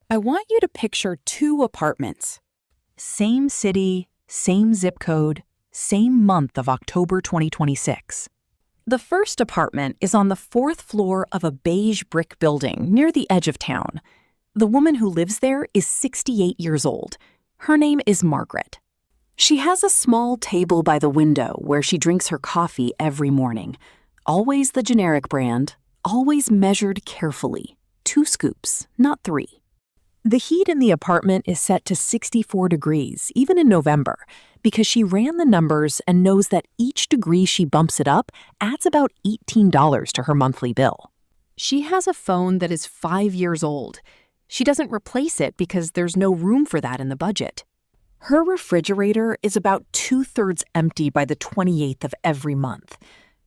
I want you to picture two apartments. Same city, same zip code, same month of October 2026. The first apartment is on the 4th floor of a beige brick building near the edge of town. The woman who lives there is 68 years old. Her name is Margaret. She has a small table by the window where she drinks her coffee every morning. Always the generic brand, always measured carefully. 2 scoops, not 3. The heat in the apartment is set to 64 degrees, even in November, because she ran the numbers and knows that each degree she bumps it up adds about $18 to her monthly bill. She has a phone that is 5 years old. She doesn't replace it because there's no room for that in the budget. Her refrigerator is about 2/3 empty by the 28th of every month.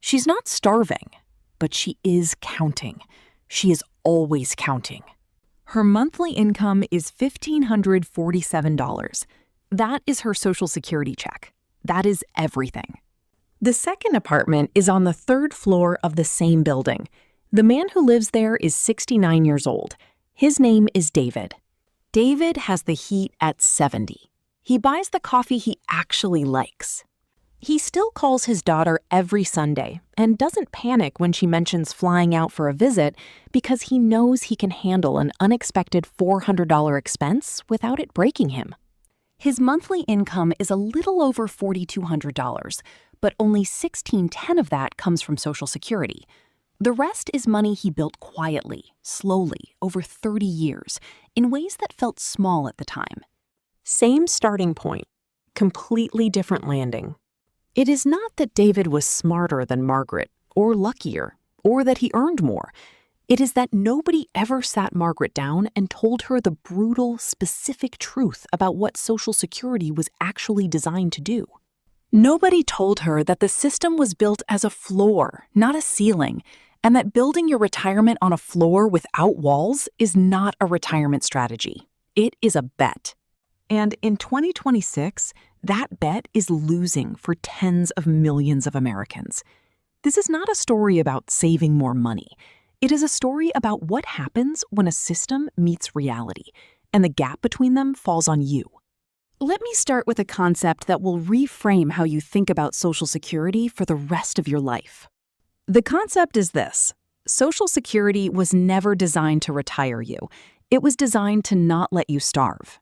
She's not starving, but she is counting. She is always counting. Her monthly income is $1,547. That is her Social Security check. That is everything. The second apartment is on the 3rd floor of the same building. The man who lives there is 69 years old. His name is David. David has the heat at 70. He buys the coffee he actually likes. He still calls his daughter every Sunday and doesn't panic when she mentions flying out for a visit because he knows he can handle an unexpected $400 expense without it breaking him. His monthly income is a little over $4,200, but only $1,610 of that comes from Social Security. The rest is money he built quietly, slowly, over 30 years, in ways that felt small at the time. Same starting point, completely different landing. It is not that David was smarter than Margaret, or luckier, or that he earned more. It is that nobody ever sat Margaret down and told her the brutal, specific truth about what Social Security was actually designed to do. Nobody told her that the system was built as a floor, not a ceiling, and that building your retirement on a floor without walls is not a retirement strategy. It is a bet. And in 2026, that bet is losing for tens of millions of Americans. This is not a story about saving more money. It is a story about what happens when a system meets reality, and the gap between them falls on you. Let me start with a concept that will reframe how you think about Social Security for the rest of your life. The concept is this: Social Security was never designed to retire you. It was designed to not let you starve.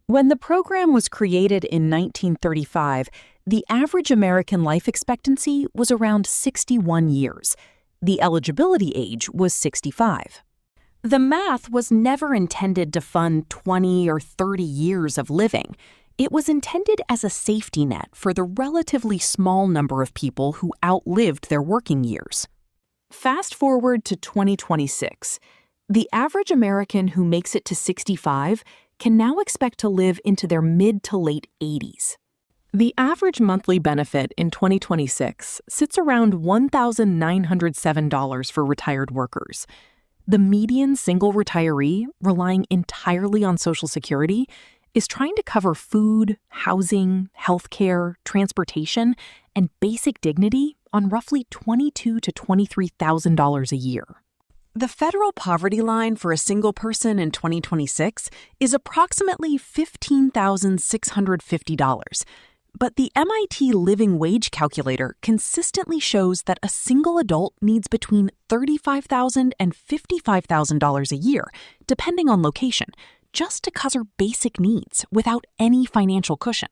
When the program was created in 1935, the average American life expectancy was around 61 years. The eligibility age was 65. The math was never intended to fund 20 or 30 years of living. It was intended as a safety net for the relatively small number of people who outlived their working years. Fast forward to 2026. The average American who makes it to 65 can now expect to live into their mid to late 80s. The average monthly benefit in 2026 sits around $1,907 for retired workers. The median single retiree, relying entirely on Social Security, is trying to cover food, housing, healthcare, transportation, and basic dignity on roughly $22,000 to $23,000 a year. The federal poverty line for a single person in 2026 is approximately $15,650, but the MIT Living Wage Calculator consistently shows that a single adult needs between $35,000 and $55,000 a year, depending on location, just to cover basic needs without any financial cushion.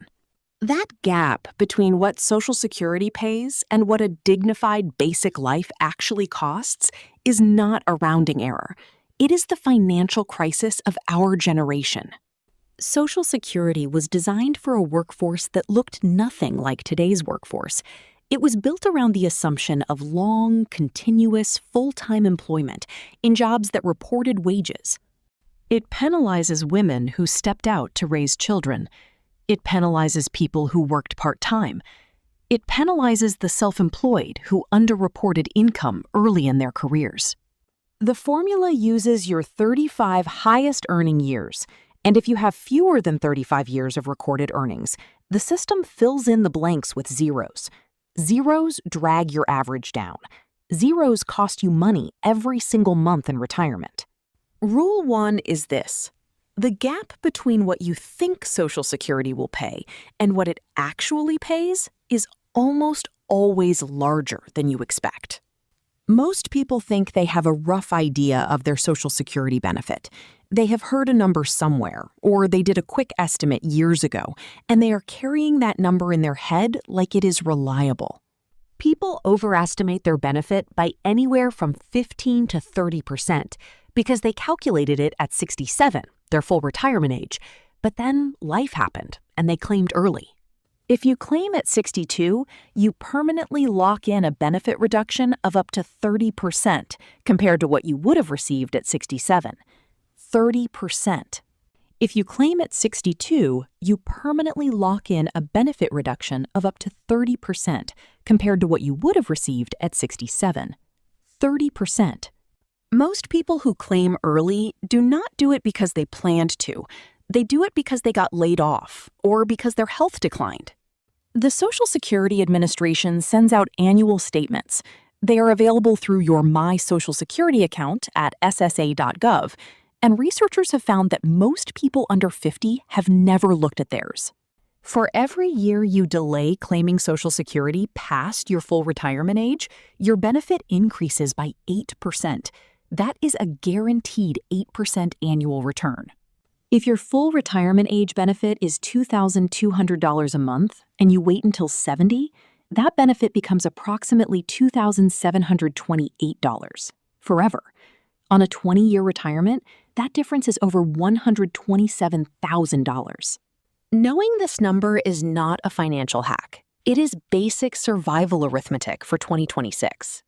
That gap between what Social Security pays and what a dignified basic life actually costs is not a rounding error. It is the financial crisis of our generation. Social Security was designed for a workforce that looked nothing like today's workforce. It was built around the assumption of long, continuous, full-time employment in jobs that reported wages. It penalizes women who stepped out to raise children. It penalizes people who worked part-time. It penalizes the self-employed who underreported income early in their careers. The formula uses your 35 highest earning years, and if you have fewer than 35 years of recorded earnings, the system fills in the blanks with zeros. Zeros drag your average down. Zeros cost you money every single month in retirement. Rule 1 is this: the gap between what you think Social Security will pay and what it actually pays is almost always larger than you expect. Most people think they have a rough idea of their Social Security benefit. They have heard a number somewhere, or they did a quick estimate years ago, and they are carrying that number in their head like it is reliable. People overestimate their benefit by anywhere from 15 to 30% because they calculated it at 67, their full retirement age, but then life happened and they claimed early. If you claim at 62, you permanently lock in a benefit reduction of up to 30% compared to what you would have received at 67. 30%. If you claim at 62, you permanently lock in a benefit reduction of up to 30% compared to what you would have received at 67. 30%. Most people who claim early do not do it because they planned to. They do it because they got laid off or because their health declined. The Social Security Administration sends out annual statements. They are available through your My Social Security account at ssa.gov, and researchers have found that most people under 50 have never looked at theirs. For every year you delay claiming Social Security past your full retirement age, your benefit increases by 8%. That is a guaranteed 8% annual return. If your full retirement age benefit is $2,200 a month and you wait until 70, that benefit becomes approximately $2,728 forever. On a 20-year retirement, that difference is over $127,000. Knowing this number is not a financial hack. It is basic survival arithmetic for 2026.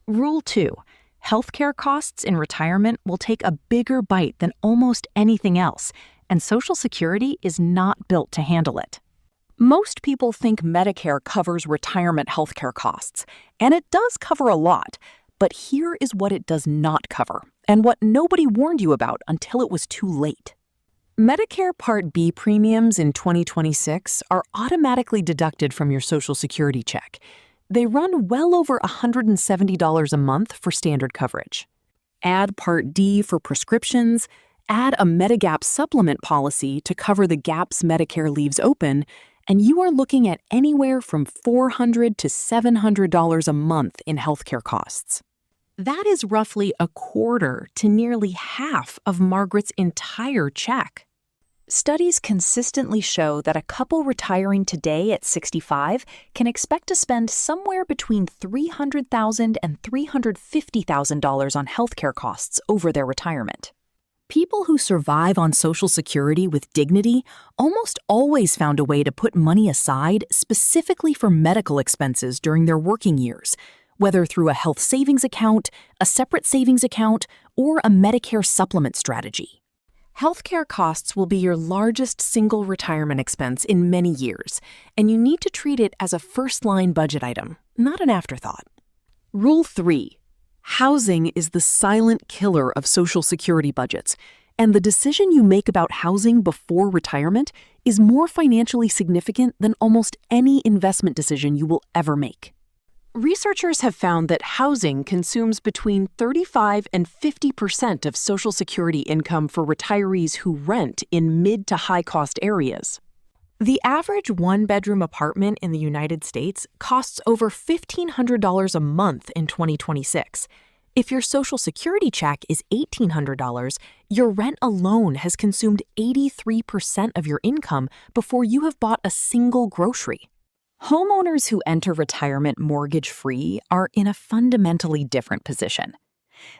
Rule 2. Healthcare costs in retirement will take a bigger bite than almost anything else, and Social Security is not built to handle it. Most people think Medicare covers retirement healthcare costs, and it does cover a lot, but here is what it does not cover, and what nobody warned you about until it was too late. Medicare Part B premiums in 2026 are automatically deducted from your Social Security check. They run well over $170 a month for standard coverage. Add Part D for prescriptions, add a Medigap supplement policy to cover the gaps Medicare leaves open, and you are looking at anywhere from $400 to $700 a month in healthcare costs. That is roughly a quarter to nearly half of Margaret's entire check. Studies consistently show that a couple retiring today at 65 can expect to spend somewhere between $300,000 and $350,000 on healthcare costs over their retirement. People who survive on Social Security with dignity almost always found a way to put money aside specifically for medical expenses during their working years, whether through a health savings account, a separate savings account, or a Medicare supplement strategy. Healthcare costs will be your largest single retirement expense in many years, and you need to treat it as a first-line budget item, not an afterthought. Rule 3. Housing is the silent killer of Social Security budgets, and the decision you make about housing before retirement is more financially significant than almost any investment decision you will ever make. Researchers have found that housing consumes between 35 and 50% of Social Security income for retirees who rent in mid to high-cost areas. The average one-bedroom apartment in the United States costs over $1,500 a month in 2026. If your Social Security check is $1,800, your rent alone has consumed 83% of your income before you have bought a single grocery. Homeowners who enter retirement mortgage-free are in a fundamentally different position.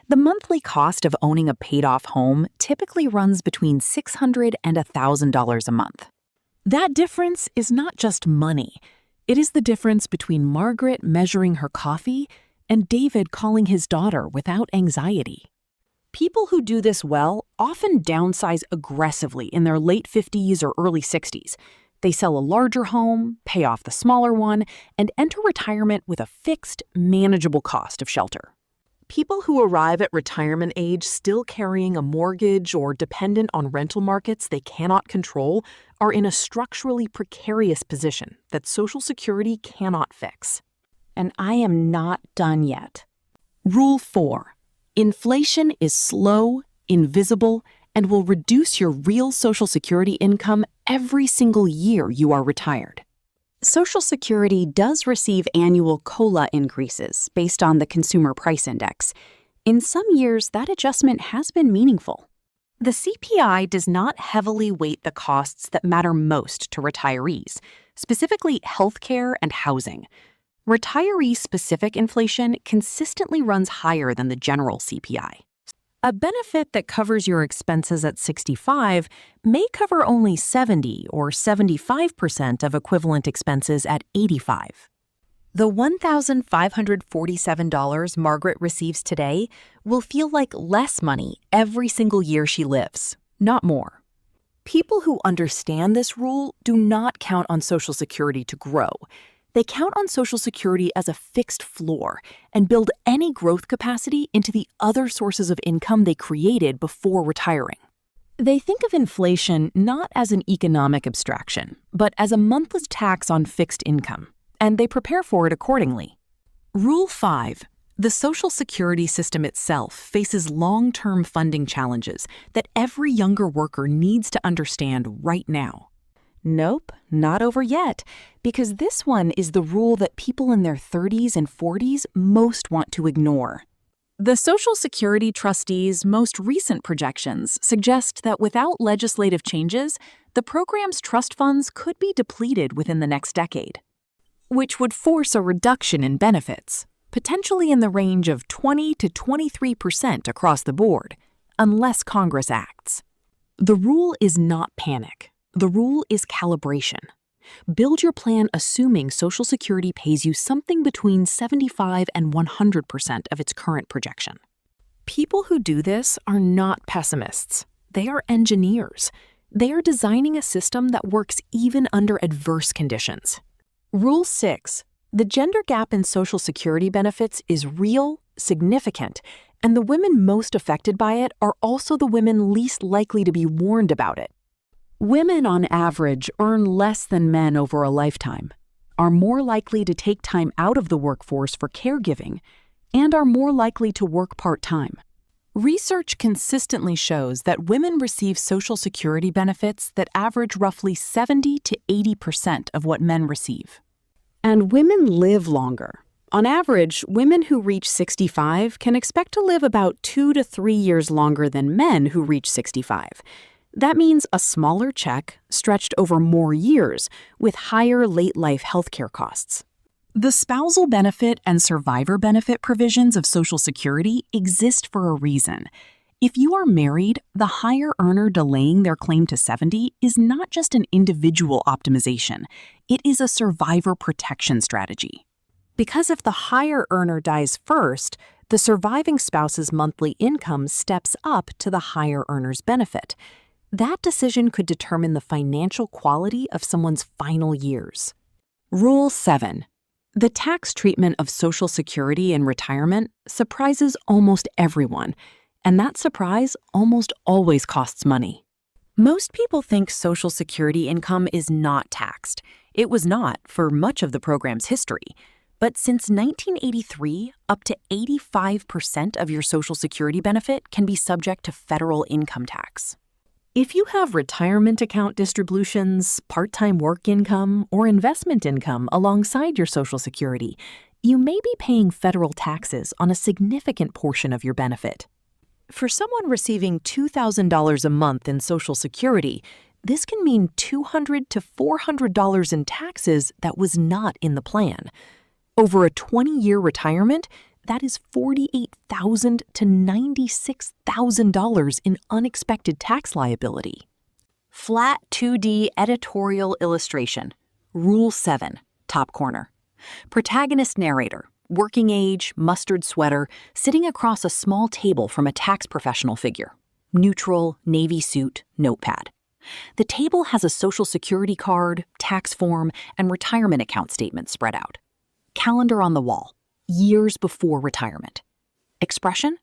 The monthly cost of owning a paid-off home typically runs between $600 and $1,000 a month. That difference is not just money. It is the difference between Margaret measuring her coffee and David calling his daughter without anxiety. People who do this well often downsize aggressively in their late 50s or early 60s. They sell a larger home, pay off the smaller one, and enter retirement with a fixed, manageable cost of shelter. People who arrive at retirement age still carrying a mortgage or dependent on rental markets they cannot control are in a structurally precarious position that Social Security cannot fix. And I am not done yet. Rule 4. Inflation is slow, invisible, and will reduce your real Social Security income every single year you are retired. Social Security does receive annual COLA increases based on the Consumer Price Index. In some years, that adjustment has been meaningful. The CPI does not heavily weight the costs that matter most to retirees, specifically healthcare and housing. Retiree-specific inflation consistently runs higher than the general CPI. A benefit that covers your expenses at 65 may cover only 70 or 75% of equivalent expenses at 85. The $1,547 Margaret receives today will feel like less money every single year she lives, not more. People who understand this rule do not count on Social Security to grow. They count on Social Security as a fixed floor and build any growth capacity into the other sources of income they created before retiring. They think of inflation not as an economic abstraction, but as a monthly tax on fixed income, and they prepare for it accordingly. Rule 5. The Social Security system itself faces long-term funding challenges that every younger worker needs to understand right now. Nope, not over yet, because this one is the rule that people in their 30s and 40s most want to ignore. The Social Security trustees' most recent projections suggest that without legislative changes, the program's trust funds could be depleted within the next decade, which would force a reduction in benefits, potentially in the range of 20 to 23% across the board, unless Congress acts. The rule is not panic. The rule is calibration. Build your plan assuming Social Security pays you something between 75 and 100% of its current projection. People who do this are not pessimists. They are engineers. They are designing a system that works even under adverse conditions. Rule 6. The gender gap in Social Security benefits is real, significant, and the women most affected by it are also the women least likely to be warned about it. Women, on average, earn less than men over a lifetime, are more likely to take time out of the workforce for caregiving, and are more likely to work part-time. Research consistently shows that women receive Social Security benefits that average roughly 70 to 80% of what men receive. And women live longer. On average, women who reach 65 can expect to live about 2 to 3 years longer than men who reach 65. That means a smaller check stretched over more years with higher late-life healthcare costs. The spousal benefit and survivor benefit provisions of Social Security exist for a reason. If you are married, the higher earner delaying their claim to 70 is not just an individual optimization, it is a survivor protection strategy. Because if the higher earner dies first, the surviving spouse's monthly income steps up to the higher earner's benefit. That decision could determine the financial quality of someone's final years. Rule 7. The tax treatment of Social Security in retirement surprises almost everyone, and that surprise almost always costs money. Most people think Social Security income is not taxed. It was not for much of the program's history. But since 1983, up to 85% of your Social Security benefit can be subject to federal income tax. If you have retirement account distributions, part-time work income, or investment income alongside your Social Security, you may be paying federal taxes on a significant portion of your benefit. For someone receiving $2,000 a month in Social Security, this can mean $200 to $400 in taxes that was not in the plan. Over a 20-year retirement, that is $48,000 to $96,000 in unexpected tax liability. Flat 2D editorial illustration. Rule 7, top corner. Protagonist narrator, working age, mustard sweater, sitting across a small table from a tax professional figure. Neutral, navy suit, notepad. The table has a Social Security card, tax form, and retirement account statement spread out. Calendar on the wall. Years before retirement. Expression?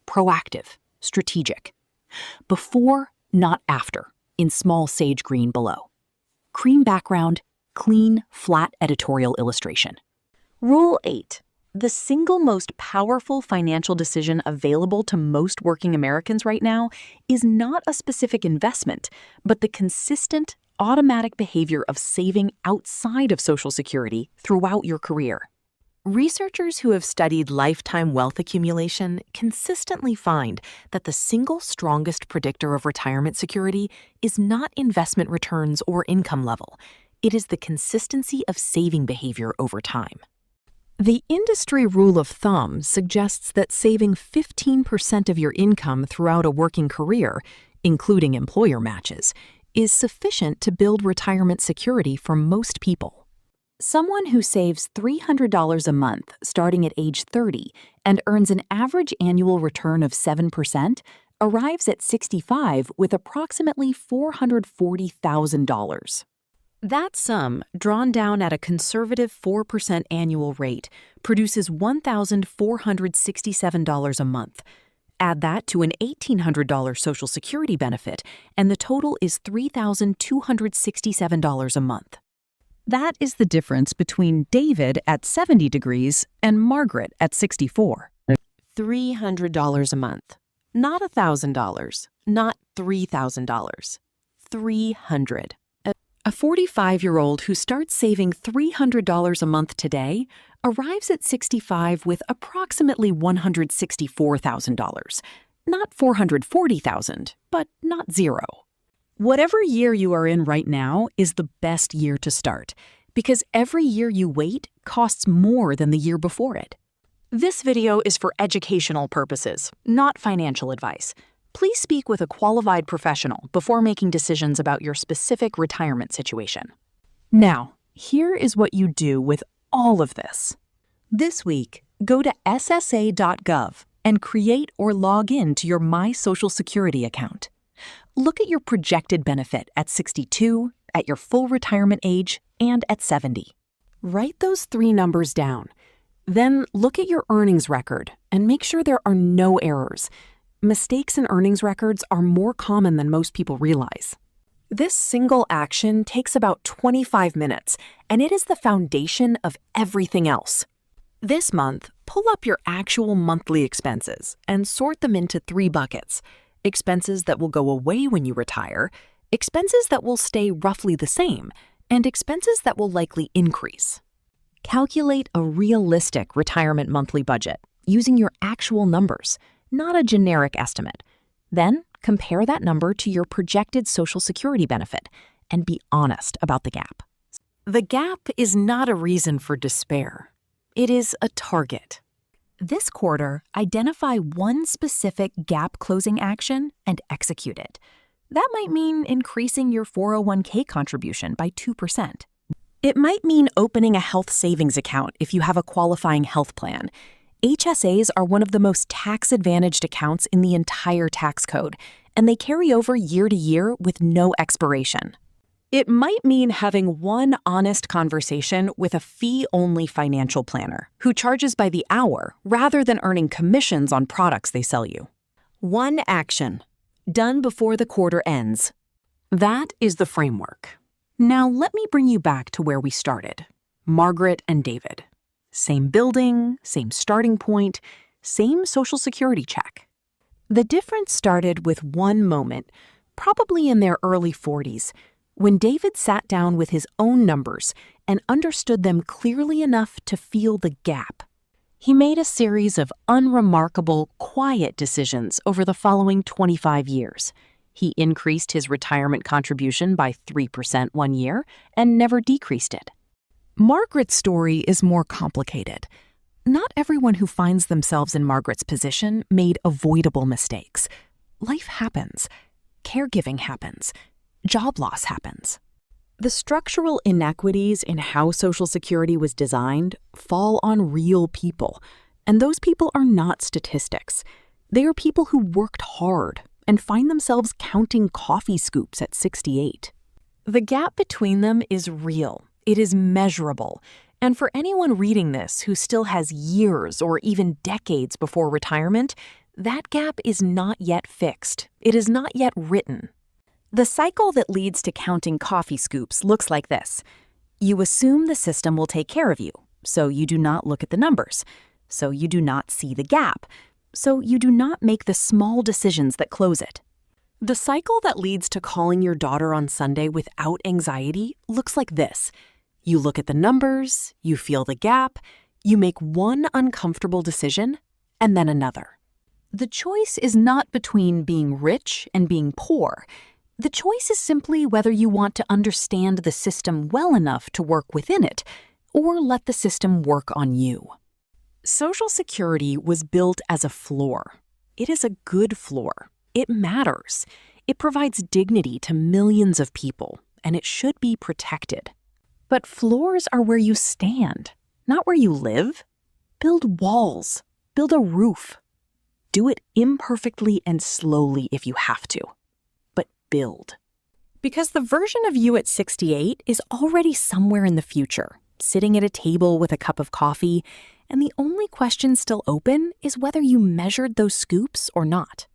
Proactive, strategic. Before, not after, in small sage green below. Cream background, clean, flat editorial illustration. Rule 8. The single most powerful financial decision available to most working Americans right now is not a specific investment, but the consistent, automatic behavior of saving outside of Social Security throughout your career. Researchers who have studied lifetime wealth accumulation consistently find that the single strongest predictor of retirement security is not investment returns or income level. It is the consistency of saving behavior over time. The industry rule of thumb suggests that saving 15% of your income throughout a working career, including employer matches, is sufficient to build retirement security for most people. Someone who saves $300 a month starting at age 30 and earns an average annual return of 7% arrives at 65 with approximately $440,000. That sum, drawn down at a conservative 4% annual rate, produces $1,467 a month. Add that to an $1,800 Social Security benefit, and the total is $3,267 a month. That is the difference between David at 70 degrees and Margaret at 64. $300 a month. Not $1,000. Not $3,000. $300. A 45-year-old who starts saving $300 a month today arrives at 65 with approximately $164,000. Not $440,000, but not zero. Whatever year you are in right now is the best year to start, because every year you wait costs more than the year before it. This video is for educational purposes, not financial advice. Please speak with a qualified professional before making decisions about your specific retirement situation. Now, here is what you do with all of this. This week, go to ssa.gov and create or log in to your My Social Security account. Look at your projected benefit at 62, at your full retirement age, and at 70. Write those three numbers down. Then look at your earnings record and make sure there are no errors. Mistakes in earnings records are more common than most people realize. This single action takes about 25 minutes, and it is the foundation of everything else. This month, pull up your actual monthly expenses and sort them into 3 buckets. Expenses that will go away when you retire, expenses that will stay roughly the same, and expenses that will likely increase. Calculate a realistic retirement monthly budget using your actual numbers, not a generic estimate. Then compare that number to your projected Social Security benefit and be honest about the gap. The gap is not a reason for despair. It is a target. This quarter, identify one specific gap closing action and execute it. That might mean increasing your 401k contribution by 2%. It might mean opening a health savings account if you have a qualifying health plan. HSAs are one of the most tax-advantaged accounts in the entire tax code, and they carry over year to year with no expiration. It might mean having one honest conversation with a fee-only financial planner who charges by the hour rather than earning commissions on products they sell you. One action, done before the quarter ends. That is the framework. Now let me bring you back to where we started. Margaret and David. Same building, same starting point, same Social Security check. The difference started with one moment, probably in their early 40s, when David sat down with his own numbers and understood them clearly enough to feel the gap. He made a series of unremarkable, quiet decisions over the following 25 years. He increased his retirement contribution by 3% one year and never decreased it. Margaret's story is more complicated. Not everyone who finds themselves in Margaret's position made avoidable mistakes. Life happens. Caregiving happens. Job loss happens. The structural inequities in how Social Security was designed fall on real people, and those people are not statistics. They are people who worked hard and find themselves counting coffee scoops at 68. The gap between them is real. It is measurable. And for anyone reading this who still has years or even decades before retirement, that gap is not yet fixed. It is not yet written. The cycle that leads to counting coffee scoops looks like this. You assume the system will take care of you. so you do not look at the numbers, so you do not see the gap, so you do not make the small decisions that close it. The cycle that leads to calling your daughter on Sunday without anxiety looks like this. You look at the numbers, you feel the gap, you make one uncomfortable decision, and then another. The choice is not between being rich and being poor. The choice is simply whether you want to understand the system well enough to work within it, or let the system work on you. Social Security was built as a floor. It is a good floor. It matters. It provides dignity to millions of people, and it should be protected. But floors are where you stand, not where you live. Build walls. Build a roof. Do it imperfectly and slowly if you have to. But build. Because the version of you at 68 is already somewhere in the future, sitting at a table with a cup of coffee, and the only question still open is whether you measured those scoops or not.